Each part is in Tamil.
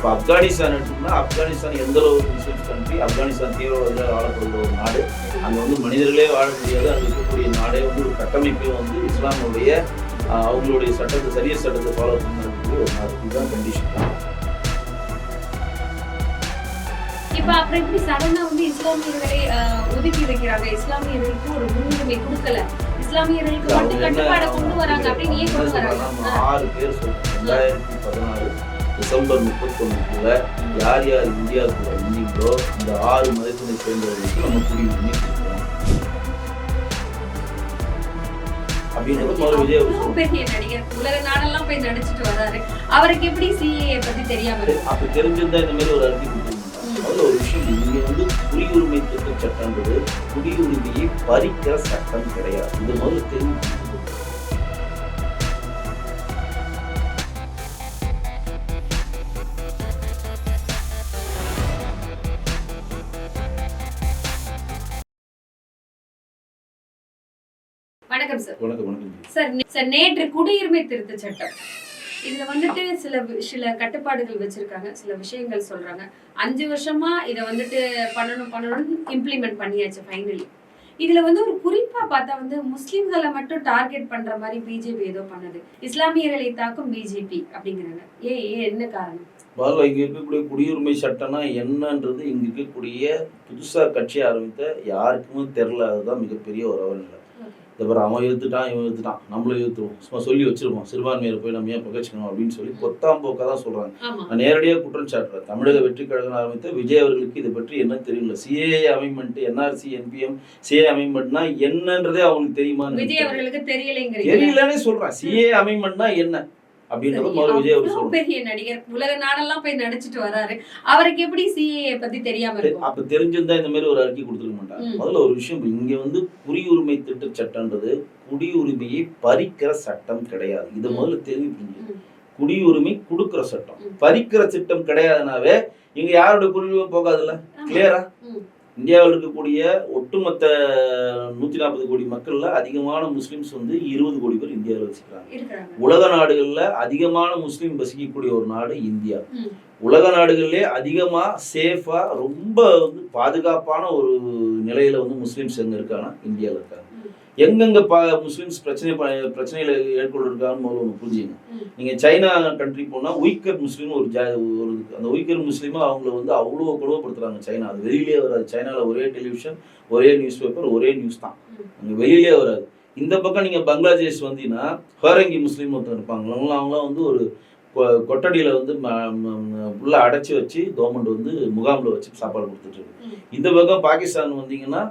இப்போ ஆப்கானிஸ்தான் எடுத்தோம்னா ஆப்கானிஸ்தான் எந்த அளவு முஸ்லிம்ஸ் கண்ட்ரி, ஆப்கானிஸ்தான் தீவிரவாதிகளால் ஆளப்படுகிற ஒரு நாடு. அங்கே வந்து மனிதர்களே வாழ முடியாது. அங்கே இருக்கக்கூடிய நாடே வந்து ஒரு கட்டமைப்பே வந்து இஸ்லாமுடைய அவங்களுடைய சட்டத்தை சரிய சட்டத்தை ஃபாலோ பண்ணுறதுக்கு ஒரு நாடு. இதுதான் கண்டிஷன். இப்ப அப்புறம் எப்படி சடனா வந்து இஸ்லாமியர்களை ஒதுக்கி வைக்கிறாங்க, இஸ்லாமியர்களுக்கு ஒரு முன்னுரிமை கொடுக்கல, இஸ்லாமியர்களுக்கு மட்டும் கட்டுப்பாடை கொண்டு வராங்க அப்படின்னு ஏன் கொண்டு வராங்க? 6 பேர் சொல்றோம். 2016 டிசம்பர் 31 யார் யார் இந்தியாவுக்குள்ள வந்தீங்களோ இந்த 6 மதத்தினை சேர்ந்தவர்களுக்கு நம்ம குடியுரிமை கொடுக்கிறோம் அப்படின்னு விஜய் பெரிய நடிகர் உலக நாடெல்லாம் போய் நடிச்சிட்டு வராரு. அவருக்கு எப்படி சிஏஏ பத்தி தெரியாம இருக்கு? அப்ப தெரிஞ்சிருந்தா இந்த மாதிரி ஒரு அறிக்கை கொடுத்துருந்தாங்க. அதுல ஒரு விஷயம், இங்க வந்து குடியுரிமை திருத்த சட்டம்ன்றது குடியுரிமையை பறிக்கிற சட்டம் கிடையாது. இது முதல்ல தெரிஞ்சு வணக்கம் சார். வணக்கம் சார், நேற்று குடியுரிமை திருத்த சட்டம் இதுல வந்துட்டு சில கட்டுப்பாடுகள் வச்சிருக்காங்க, சில விஷயங்கள் சொல்றாங்க. 5 வருஷமா இதை வந்துட்டு பண்ணணும்னு இம்ப்ளிமெண்ட் பண்ணியாச்சு ஃபைனலி. இதுல வந்து ஒரு குறிப்பா பார்த்தா வந்து முஸ்லிம்களை மட்டும் டார்கெட் பண்ற மாதிரி பிஜேபி ஏதோ பண்ணுது, இஸ்லாமியர்களை தாக்கும் பிஜேபி அப்படிங்கிறாங்க. ஏன் என்ன காரணம்? முதல்ல இங்க இருக்கக்கூடிய குடியுரிமை சட்டம்னா என்னன்றது இங்க இருக்கக்கூடிய புதுசா கட்சி ஆரம்பித்த யாருக்குமே தெரியல. அதுதான் மிகப்பெரிய ஒரு அவநிலை. அப்புறம் அவன் எழுத்துட்டான், இவன் எழுத்துட்டான், நம்மளும் எழுத்துருவோம், சும்மா சொல்லி வச்சிருவோம், சிறுபான்மையை போய் நம்ம ஏன் பகச்சிக்கணும் அப்படின்னு சொல்லி பொத்தாம் போக்கா தான் சொல்றாங்க. நான் நேரடியாக குற்றம் சாட்டுறேன். தமிழக வெற்றி கழகம் ஆரம்பித்த விஜய் அவர்களுக்கு இதை பற்றி என்ன தெரியல. CAA amendment, NRC, NPM, CA அமெண்ட்மெண்ட்னா என்னன்றதே அவங்களுக்கு தெரியுமா? விஜய் அவர்களுக்கு தெரியலன்னு சொல்றேன். சிஏ அமெண்ட்மெண்ட்னா என்ன அப்படின்றது முதல்ல விஜய் அவர் சொல்றாரு. பெரிய நடிகர் உலக நாடெல்லாம் போய் நடிச்சிட்டு வராரு. அவருக்கு எப்படி சிஏஏ பத்தி தெரியாம இருக்கும்? அப்ப தெரிஞ்சிருந்தா இந்த மாதிரி ஒரு அறிக்கை கொடுத்துருக்க மாட்டாங்க. முதல்ல ஒரு விஷயம், இங்க வந்து குடியுரிமை திட்ட சட்டம்ன்றது குடியுரிமையை பறிக்கிற சட்டம் கிடையாது. இதை முதல்ல தெரிஞ்சு குடியுரிமை கொடுக்கிற சட்டம், பறிக்கிற சட்டம் கிடையாதுனாவே இங்க யாரோட குடியுரிமை போகாதுல்ல. கிளியரா? இந்தியாவில் இருக்கக்கூடிய ஒட்டுமொத்த 140 கோடி மக்கள்ல அதிகமான முஸ்லிம்ஸ் வந்து 20 கோடி பேர் இந்தியாவில் வச்சுக்கிறாங்க. உலக நாடுகள்ல அதிகமான முஸ்லிம் வசிக்கக்கூடிய ஒரு நாடு இந்தியா. உலக நாடுகள்லேயே அதிகமா சேஃபா ரொம்ப வந்து பாதுகாப்பான ஒரு நிலையில வந்து முஸ்லிம்ஸ் எங்க இருக்காங்கன்னா இந்தியாவில் இருக்காங்க. எங்கெங்க முஸ்லிம்ஸ் பிரச்சனையில ஏற்பட்டிருக்காங்கன்னு முதல்ல ஒன்று புரிஞ்சுங்க. நீங்க சைனா கண்ட்ரி போனா உய்கர் முஸ்லீம் ஒரு அந்த உய்கர் முஸ்லீமா அவங்கள வந்து அவ்வளோ கொடுமைப்படுத்துறாங்க சைனா. அது வெளியிலே வராது. சைனால ஒரே டெலிவிஷன், ஒரே நியூஸ் பேப்பர், ஒரே நியூஸ் தான், அங்க வெளியிலே வராது. இந்த பக்கம் நீங்க பங்களாதேஷ் வந்தீங்கன்னா ஹோரங்கி முஸ்லீம் ஒருத்தர் இருப்பாங்க. அவங்களாம் வந்து ஒரு கொட்டடியில வந்து உள்ள அடைச்சி வச்சு கவர்மெண்ட் வந்து முகாமில் வச்சு சாப்பாடு கொடுத்துட்டு இருக்கு. இந்த பக்கம் பாகிஸ்தான் வந்தீங்கன்னா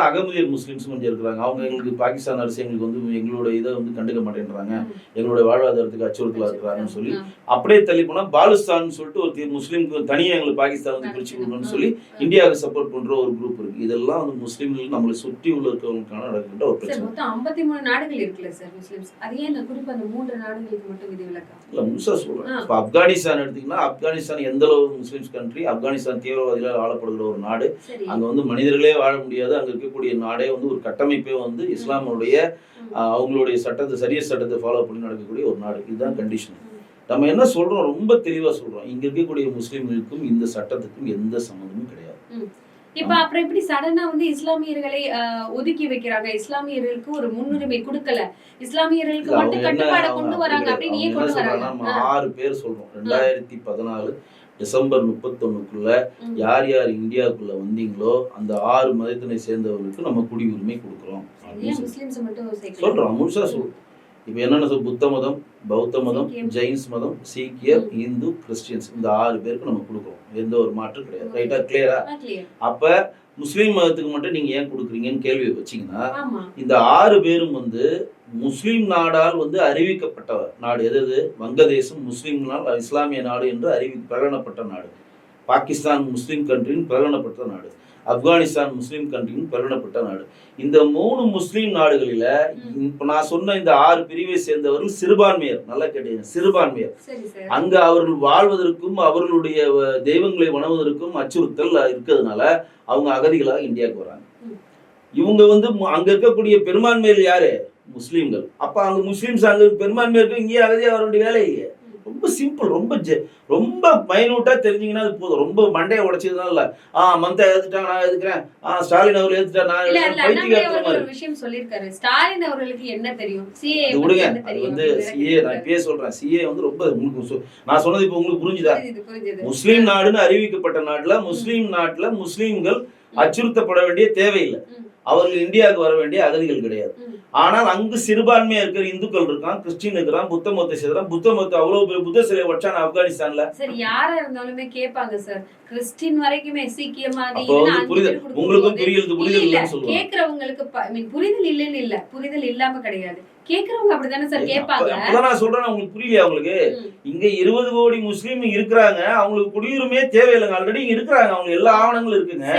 அகமதியர் முஸ்லிம்ஸ் கொஞ்சம் இருக்கிறாங்க. அவங்க எங்களுக்கு பாகிஸ்தான் அரசு எங்களுக்கு வந்து எங்களோட இதை வந்து கண்டுக்க மாட்டேன்றாங்க, எங்களோட வாழ்வாதாரத்துக்கு அச்சுறுத்தலா இருக்கிறாங்கன்னு சொல்லி அப்படியே தள்ளி போனா பாலுஸ்தான் சொல்லிட்டு ஒரு முஸ்லீம்க்கு தனியாக எங்களுக்கு பாகிஸ்தான் வந்து பிரிச்சு கொடுக்கணும்னு சொல்லி இந்தியாவுக்கு சப்போர்ட் பண்ற ஒரு குரூப் இருக்கு. இதெல்லாம் வந்து முஸ்லீம்கள் நம்மளை சுற்றி உள்ள இருக்கிறவங்களுக்கான நடக்கின்ற ஒரு பிரச்சனை. 53 நாடுகள் இருக்குல்ல சார் முஸ்லிம்ஸ், அது ஏன் குறிப்பா அந்த 3 நாடுகளுக்கு மட்டும் விதிவிலக்கா? இல்ல முழுசா சொல்றேன். இப்போ ஆப்கானிஸ்தான் எடுத்தீங்கன்னா ஆப்கானிஸ்தான் எந்த அளவு முஸ்லிம்ஸ் கண்ட்ரி, ஆப்கானிஸ்தான் தீவிரவாதிகளால் ஆளப்படுகிற ஒரு நாடு. அங்க வந்து மனிதர்களே வாழ முடியாது. அங்க இருக்கக்கூடிய நாடே வந்து ஒரு கட்டமைப்பே வந்து இஸ்லாமுடைய அவங்களுடைய சட்டத்தை சரிய சட்டத்தை ஃபாலோ பண்ணி நடக்கக்கூடிய ஒரு நாடு. இதுதான் கண்டிஷன். நம்ம என்ன சொல்றோம், ரொம்ப தெளிவா சொல்றோம், இங்க இருக்கக்கூடிய முஸ்லிம்களுக்கும் இந்த சட்டத்துக்கும் எந்த சம்மந்தமும் கிடையாது. இப்ப அப்புறம் எப்படி சடனா வந்து இஸ்லாமியர்களை ஒதுக்கி வைக்கிறாங்க, இஸ்லாமியர்களுக்கு ஒரு முன்னுரிமை கொடுக்கல, இஸ்லாமியர்களுக்கு மட்டும் கட்டுப்பாடை கொண்டு வராங்க அப்படின்னு ஏன் கொண்டு வராங்க? நம்ம 6 பேர் சொல்றோம். 2014 டிசம்பர் 31 யார் யார் இந்தியாவுக்குள்ள வந்தீங்களோ அந்த 6 மதத்தினை சேர்ந்தவர்களுக்கு நம்ம குடியுரிமை கொடுக்குறோம் சொல்றோம். முழுசா சொல்றோம். இப்ப என்னென்ன புத்த மதம், பௌத்த மதம், ஜெயின்ஸ் மதம், சீக்கியர், இந்து, கிறிஸ்டியன்ஸ், இந்த 6 பேருக்கு நம்ம கொடுக்குறோம். எந்த ஒரு மாற்றம் கிடையாது. ரைட்டா? கிளியரா? அப்ப முஸ்லீம் மதத்துக்கு மட்டும் நீங்க ஏன் கொடுக்குறீங்கன்னு கேள்வி வச்சீங்கன்னா, இந்த 6 பேரும் வந்து முஸ்லீம் நாடால் வந்து அறிவிக்கப்பட்ட நாடு. எது? வங்கதேசம் முஸ்லீம்னால் இஸ்லாமிய நாடு என்று பிரகடனப்பட்ட நாடு. பாகிஸ்தான் முஸ்லீம் கண்ட்ரின்னு பிரகடனப்பட்ட நாடு. ஆப்கானிஸ்தான் முஸ்லீம் கண்ட்ரின்னு பிரகடனப்பட்ட நாடு. இந்த 3 முஸ்லீம் நாடுகளில இப்ப நான் சொன்ன இந்த 6 பிரிவை சேர்ந்தவர்கள் சிறுபான்மையர். நல்லா கேட்டீங்க, சிறுபான்மையர். அங்க அவர்கள் வாழ்வதற்கும் அவர்களுடைய தெய்வங்களை வணங்குவதற்கும் அச்சுறுத்தல் இருக்கிறதுனால அவங்க அகதிகளாக இந்தியாவுக்கு வராங்க. இவங்க வந்து அங்க இருக்கக்கூடிய பெரும்பான்மையில் யாரு? முஸ்லீம்கள். அப்ப அங்க முஸ்லீம்ஸ் அங்க பெரும்பான்மை இருக்கு, இங்கேயே அகதியா வர வேண்டிய வேலை இல்லையே. ரொம்ப சிம்பிள், ரொம்ப மைனூட்டா தெரிஞ்சீங்கன்னா அது போதும். ரொம்ப மண்டையை உடைச்சதுனால இல்ல. மம்தா எதிர்த்துட்டாங்க நான் எதுக்குறேன், ஸ்டாலின் அவர் எதிர்த்துட்டா நான் இல்ல எதுக்குறேன், அதுல அண்ணாமலை பைத்தியக்காரத்தனம் அவர்கள் மாதிரி. ஒரு விஷயம் சொல்லியிருக்காரு. ஸ்டாலின் அவர்களுக்கு என்ன தெரியும், சிஏ அது விடுங்க. என்ன அது தெரியும் வந்து அப்படின்னு சிஏ நான் கேட்டிருக்காரு. இப்பயே சொல்றேன். சிஏ வந்து ரொம்ப உங்களுக்கு நான் சொன்னது இப்போ உங்களுக்கு புரிஞ்சுதா? புரிஞ்சுது. முஸ்லீம் நாடுன்னு அறிவிக்கப்பட்ட நாட்டுல முஸ்லீம்கள் அச்சுறுத்தப்பட வேண்டிய தேவையில்லை. அவர்கள் இந்தியாவுக்கு வர வேண்டிய அகதிகள் கிடையாது. ஆனால் அங்கு சிறுபான்மையா இருக்கிற இந்துக்கள் இருக்கான், கிறிஸ்டின் இருக்கிறான், புத்த மதத்தை சேர்றான். புத்த மதத்தை அவ்வளவு பெரிய புத்த சிலை வச்சான ஆப்கானிஸ்தான்ல. சரி, யாரா இருந்தாலுமே கேட்பாங்க சார். கிறிஸ்டின் வரைக்குமே சீக்கியமாதி புரிதல் உங்களுக்கும் புரிதல் இல்லைன்னு சொல்லுவாங்க. கேக்குறவங்களுக்கு புரிதல் இல்லைன்னு இல்ல, புரிதல் இல்லாம கிடையாது. கேக்குறவங்க அப்படிதானே சார் கேட்பாங்க. அப்பதான் நான் சொல்றேன், உங்களுக்கு புரியலையா? அவங்களுக்கு இங்க 20 கோடி முஸ்லீம் இருக்கிறாங்க, அவங்களுக்கு குடியுரிமையே தேவையில்லைங்க. ஆல்ரெடி இருக்கிறாங்க, அவங்க எல்லா ஆவணங்களும் இருக்குங்க.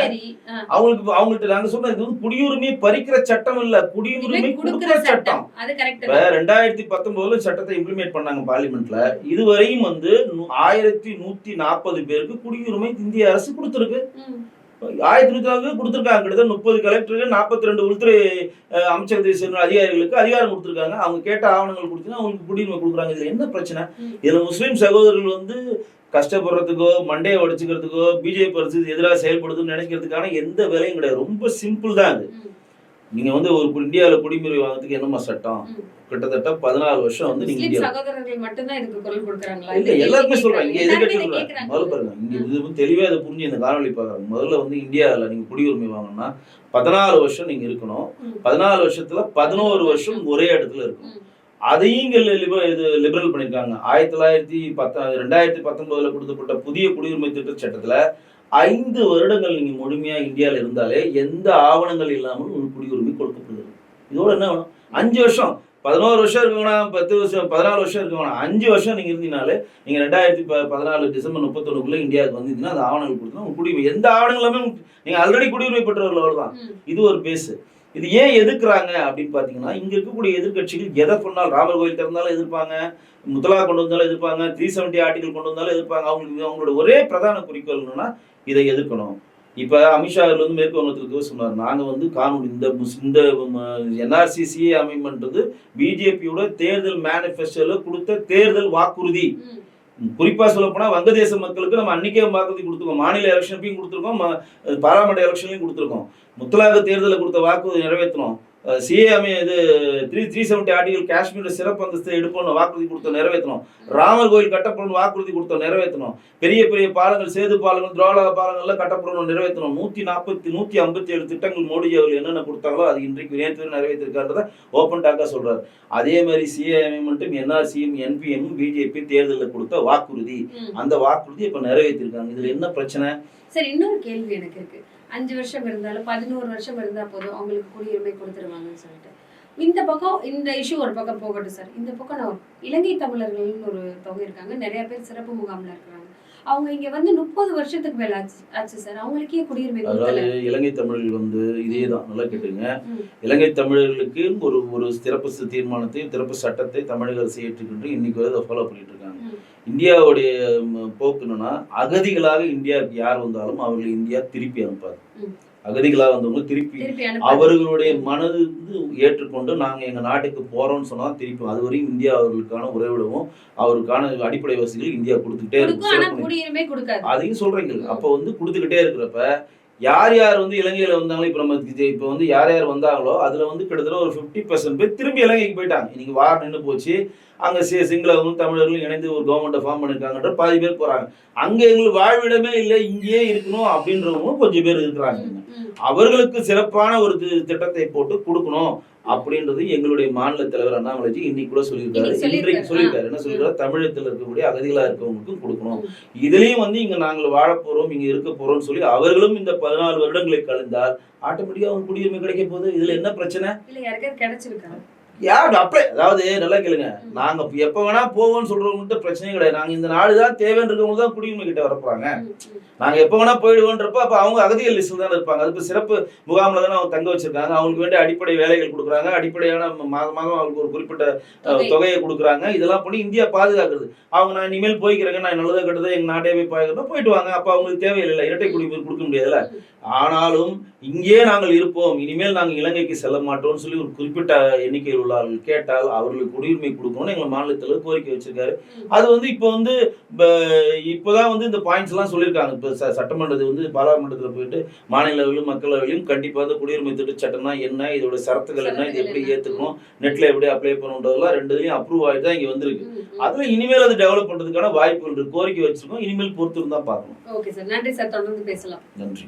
அவங்கள்ட்ட நாங்க சொல்றோம், இது வந்து குடியுரிமையை பறிக்கிற சட்டம் இல்ல, குடியுரிமை கொடுக்கிற சட்டம். அது கரெக்ட். 2019 சட்டத்தை இம்ப்ளிமெண்ட் பண்ணாங்க பார்லிமெண்ட்ல. இதுவரையும் வந்து 1140 பேருக்கு குடியுரிமை இந்திய அரசு கொடுத்திருக்கு. 1940 கொடுத்திருக்காங்க. கிட்டத்தட்ட 30 கலெக்டருக்கு, 42 உள்துறை அமைச்சகத்தை சேர்ந்த அதிகாரிகளுக்கு அதிகாரம் கொடுத்திருக்காங்க. அவங்க கேட்ட ஆவணங்கள் கொடுத்தீங்கன்னா அவங்களுக்கு குடியுரிமை கொடுக்குறாங்க. இதுல என்ன பிரச்சனை? இதுல முஸ்லீம் சகோதரர்கள் வந்து கஷ்டப்படுறதுக்கோ மண்டையை உடைச்சுக்கிறதுக்கோ பிஜேபி அரசு எதிராக செயல்படுதுன்னு நினைக்கிறதுக்கான எந்த வேலையும் கிடையாது. ரொம்ப சிம்பிள் தான் அது. நீங்க வந்து ஒரு இந்தியாவில் குடியுரிமை வாங்குறதுக்கு என்னமா சட்டம்? கிட்டத்தட்ட 14 வருஷம் வந்து நீங்க இந்தியா சகோதரர்கள் மட்டும் தான் இதுக்கு குரல் கொடுக்கறாங்களா? இல்ல, எல்லாருமே சொல்றாங்க. இங்க எதுக்கு சொல்றாங்க முதல்ல பாருங்க. இங்க இது தெளிவா இதை புரிஞ்சு இந்த காணொலி பாக்குறாங்க. முதல்ல வந்து இந்தியாவில் நீங்க குடியுரிமை வாங்கணும்னா 14 வருஷம் நீங்க இருக்கணும். 14 வருஷத்துல 11 வருஷம் ஒரே இடத்துல இருக்கணும். அதையும் இங்க லிபரல் பண்ணிருக்காங்க. 2019 கொடுக்கப்பட்ட புதிய குடியுரிமை திட்ட சட்டத்துல 5 வருடங்கள் நீங்க முழுமையா இந்தியாவில் இருந்தாலே எந்த ஆவணங்கள் இல்லாமல் உங்களுக்கு குடியுரிமை கொடுக்கப்படுது. இதோட என்ன வேணும்? 5 வருஷம் 11 வருஷம் இருக்கணும்னா 10 வருஷம் 14 வருஷம் இருக்கணும். 5 வருஷம் நீங்க இருந்தீங்கனாலே நீங்க 2014 டிசம்பர் 31 இந்தியாவுக்கு வந்தீங்கன்னா அந்த ஆவணங்கள் கொடுத்தா உங்க குடியுரிமை எந்த ஆவணங்களுமே நீங்க ஆல்ரெடி குடியுரிமை பெற்றவர்கள் தான். இது ஒரு பேஸ். இது ஏன் எதிர்க்கிறாங்க அப்படின்னு பாத்தீங்கன்னா, இங்க இருக்கக்கூடிய எதிர்கட்சிகள் எதை சொன்னாலும், ராமர் கோயில் திறந்தாலும் எதிர்ப்பாங்க, முத்தலா கொண்டு வந்தாலும் எதிர்ப்பாங்க, 370 ஆர்டிகல் கொண்டு வந்தாலும் எதிர்ப்பாங்க. அவங்களோட ஒரே பிரதான குறிக்கோள் என்னன்னா இதை எதிர்க்கணும். இப்ப அமித்ஷா வந்து மேற்கு வங்கத்துக்கு சொன்னார், நாங்க வந்து கானூன் இந்த என்ஆர்சி சிஏ அமெண்ட்மெண்ட் பிஜேபியோட தேர்தல் மேனிஃபெஸ்டோல கொடுத்த தேர்தல் வாக்குறுதி. குறிப்பா சொல்ல போனா வங்கதேச மக்களுக்கு நம்ம அன்னைக்கே வாக்குறுதி கொடுத்துருக்கோம். மாநில எலெக்ஷனுக்கும் கொடுத்துருக்கோம், பாராளுமன்ற எலெக்ஷன்லையும் கொடுத்துருக்கோம். முத்தலாக தேர்தலில் கொடுத்த வாக்குறுதி நிறைவேற்றணும். சிஏஎம் இது 370 ஆர்டிகல் காஷ்மீர்ல சிறப்பு அந்தஸ்து எடுக்கணும் வாக்குறுதி கொடுத்தோம், நிறைவேற்றணும். ராமர் கோயில் கட்டப்படணும் வாக்குறுதி கொடுத்தோம், நிறைவேற்றணும். பெரிய பெரிய பாலங்கள், சேது பாலங்கள், துரோலா பாலங்கள்லாம் கட்டப்படணும், நிறைவேற்றணும். 157 திட்டங்கள் மோடிஜி அவர்கள் என்னென்ன கொடுத்தாங்களோ அது இன்றைக்கு நேற்று நிறைவேற்றிருக்கான்றத ஓப்பன் டாக்கா சொல்றாரு. அதே மாதிரி சிஏஎம் மட்டும் என்ஆர்சியும் என்பிஎம் பிஜேபி தேர்தலில் கொடுத்த வாக்குறுதி, அந்த வாக்குறுதி இப்ப நிறைவேற்றிருக்காங்க. இதுல என்ன பிரச்சனை? சரி, இன்னொரு கேள்வி எனக்கு இருக்கு. 5 வருஷம் இருந்தாலும் 11 வருஷம் இருந்தா போதும் அவங்களுக்கு குடியுரிமை கொடுத்துருவாங்கன்னு சொல்லிட்டு, இந்த பக்கம் இந்த இஷ்யூ ஒரு பக்கம் போகட்டும் சார். இந்த பக்கம் நான் இலங்கை தமிழர்கள்னு ஒரு தொகை இருக்காங்க, நிறைய பேர் சிறப்பு முகாம்ல இருக்கிறாங்க. அவங்க இங்க வந்து 30 வருஷத்துக்கு மேல ஆச்சு சார், அவங்களுக்கே குடியுரிமை கொடுக்கல. இலங்கை தமிழர்கள் வந்து இதேதான், நல்லா கேட்டுங்க. இலங்கை தமிழர்களுக்கு ஒரு சிறப்பு தீர்மானத்தை, சிறப்பு சட்டத்தை தமிழக அரசு ஏற்றுக்கிட்டு இன்னைக்கு அதை ஃபாலோ பண்ணிட்டு இருக்காங்க. இந்தியாவுடைய போக்கு என்னன்னா, அகதிகளாக இந்தியாவுக்கு யார் வந்தாலும் அவர்களை இந்தியா திருப்பி அனுப்பாது. அகதிகளாக வந்தவங்க திருப்பி அவர்களுடைய மனது ஏற்றுக்கொண்டு நாங்க எங்க நாட்டுக்கு போறோம்னு சொன்னா திருப்பி அதுவரையும் இந்தியா அவர்களுக்கான உறவிடவும் அவருக்கான அடிப்படை வசதிகள் இந்தியா கொடுத்துக்கிட்டே இருக்கு. அதையும் சொல்றீங்க. அப்ப வந்து கொடுத்துக்கிட்டே இருக்கிறப்ப யார் யார் வந்து இலங்கையில வந்தாங்களோ, இப்ப நம்ம இப்ப வந்து யார் யார் வந்தாங்களோ அதுல வந்து கிட்டத்தட்ட ஒரு 50% பேர் திரும்பி இலங்கைக்கு போயிட்டாங்க. இன்னைக்கு வார் நின்று போச்சு. அங்க சிங்களவர்களும் தமிழர்களும் இணைந்து ஒரு கவர்மெண்ட்டை ஃபார்ம் பண்ணிருக்காங்கன்ற பாதி பேர் போறாங்க. அங்க எங்களுக்கு வாழ்விடமே இல்லை, இங்கேயே இருக்கணும் அப்படின்றவங்க கொஞ்சம் பேர் இருக்கிறாங்க. அவர்களுக்கு சிறப்பான ஒரு திட்டத்தை போட்டு கொடுக்கணும் அப்படின்றது எங்களுடைய மாநில தலைவர் அண்ணாமலைஜி இன்னைக்கு கூட சொல்லியிருக்காரு. இன்றைக்கு சொல்லியிருக்காரு. என்ன சொல்லியிருக்காரு? தமிழகத்தில் இருக்கக்கூடிய அகதிகளா இருக்கவங்களுக்கும் கொடுக்கணும். இதுலயும் வந்து இங்க நாங்கள் வாழ போறோம், இங்க இருக்க போறோம்னு சொல்லி அவர்களும் இந்த 14 வருடங்களை கழிந்தால் ஆட்டோமேட்டிக்கா அவங்க குடியுரிமை கிடைக்க போகுது. இதுல என்ன பிரச்சனை? யார் அப்ளை, அதாவது நல்லா கேளுங்க, நாங்க எப்ப வேணா போவோம்னு சொல்றவங்ககிட்ட பிரச்சனையே கிடையாது. நாங்க இந்த நாடுதான் தேவைன்னு இருக்கவங்க தான் குடியுரிமை கிட்ட வரப்போறாங்க. நாங்க எப்ப வேணா போயிடுவோன்றப்ப அப்ப அவங்க அகதிகள் லிஸ்ட்ல தானே இருப்பாங்க. அதுக்கு சிறப்பு முகாம்ல தானே அவங்க தங்க வச்சிருக்காங்க. அவங்களுக்கு வேண்டிய அடிப்படை வேலைகள் கொடுக்குறாங்க, அடிப்படையான மாதம் அவங்களுக்கு ஒரு குறிப்பிட்ட தொகையை கொடுக்குறாங்க. இதெல்லாம் பண்ணி இந்தியா பாதுகாக்குறது. அவங்க நான் இனிமேல் போய்க்கிறேங்க, நான் நல்லதை கட்டுறது எங்க நாட்டே போய் பாதுகாக்கணும், போயிட்டு வாங்க. அப்ப அவங்களுக்கு தேவையில்லை, இரட்டை குடியுரிமை கொடுக்க முடியாதுல்ல. ஆனாலும் இங்கே நாங்கள் இருப்போம், இனிமேல் நாங்கள் இலங்கைக்கு செல்ல மாட்டோம்னு சொல்லி ஒரு குறிப்பிட்ட எண்ணிக்கையில் உள்ள தொழிலாளர்கள் கேட்டால் அவர்களுக்கு குடியுரிமை கொடுக்கணும்னு எங்க மாநிலத்தில் கோரிக்கை வச்சிருக்காரு. அது வந்து இப்போ வந்து இப்போதான் வந்து இந்த பாயிண்ட்ஸ் எல்லாம் சொல்லியிருக்காங்க. இப்போ சட்டமன்றத்தை வந்து பாராளுமன்றத்தில் போயிட்டு மாநிலவையிலும் மக்களவையிலும் கண்டிப்பாக வந்து குடியுரிமை திட்ட சட்டம்னா என்ன, இதோட சரத்துகள் என்ன, இது எப்படி ஏற்றுக்கணும், நெட்ல எப்படி அப்ளை பண்ணணுன்றதெல்லாம் ரெண்டுலையும் அப்ரூவ் ஆகிட்டு தான் இங்கே வந்திருக்கு. அதுல இனிமேல் அது டெவலப் பண்றதுக்கான வாய்ப்புகள் இருக்கு. கோரிக்கை வச்சிருக்கோம். இனிமேல் பொறுத்து இருந்தா பார்க்கணும். ஓகே சார், நன்றி சார், தொடர்ந்து பேசலாம். நன்றி.